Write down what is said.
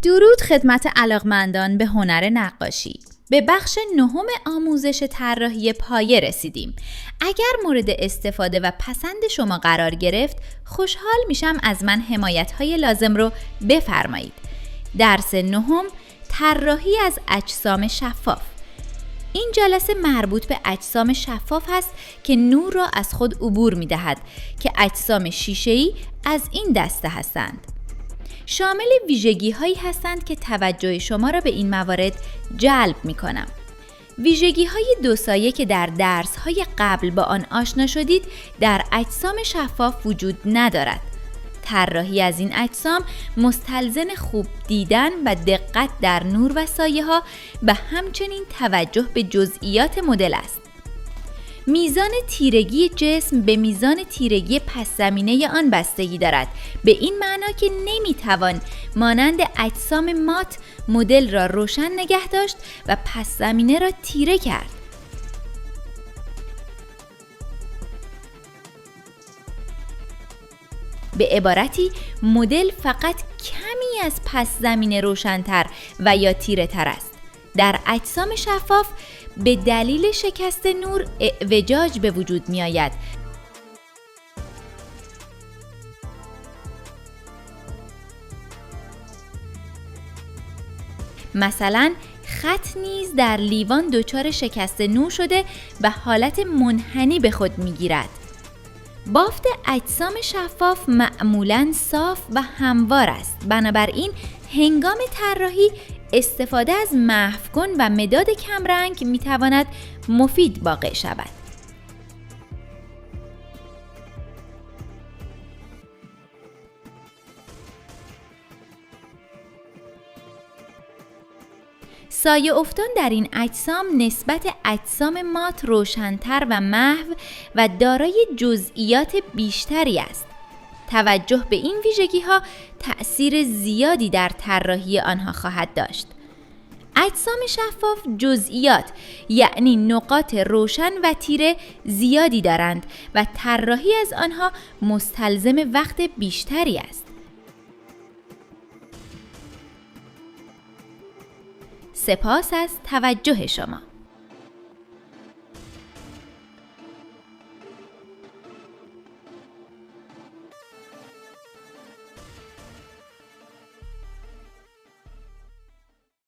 درود خدمت علاقمندان به هنر نقاشی. به بخش نهم آموزش طراحی پایه رسیدیم. اگر مورد استفاده و پسند شما قرار گرفت، خوشحال میشم از من حمایت‌های لازم رو بفرمایید. درس نهم، طراحی از اجسام شفاف. این جلسه مربوط به اجسام شفاف است که نور را از خود عبور می‌دهد که اجسام شیشه‌ای از این دسته هستند. شامل ویژگی‌هایی هستند که توجه شما را به این موارد جلب می‌کنم. ویژگی‌های دو سایه که در درس‌های قبل با آن آشنا شدید در اجسام شفاف وجود ندارد. طراحی از این اجسام مستلزم خوب دیدن و دقت در نور و سایه‌ها و همچنین توجه به جزئیات مدل است. میزان تیرگی جسم به میزان تیرگی پس زمینه آن بستگی دارد، به این معنا که نمیتوان مانند اجسام مات مدل را روشن نگه داشت و پس زمینه را تیره کرد. به عبارتی مدل فقط کمی از پس زمینه روشن‌تر و یا تیره تر است. در اجسام شفاف به دلیل شکست نور اعوجاج به وجود می آید. مثلا خط نیز در لیوان دچار شکست نور شده و حالت منحنی به خود می گیرد. بافت اجسام شفاف معمولاً صاف و هموار است. بنابراین هنگام طراحی استفاده از محوکن و مداد کمرنگ میتواند مفید واقع شود. سایه افتان در این اجسام نسبت اجسام مات روشن‌تر و محو و دارای جزئیات بیشتری است. توجه به این ویژگی‌ها تأثیر زیادی در طراحی آنها خواهد داشت. اجسام شفاف جزئیات یعنی نقاط روشن و تیره زیادی دارند و طراحی از آنها مستلزم وقت بیشتری است. سپاس از توجه شما.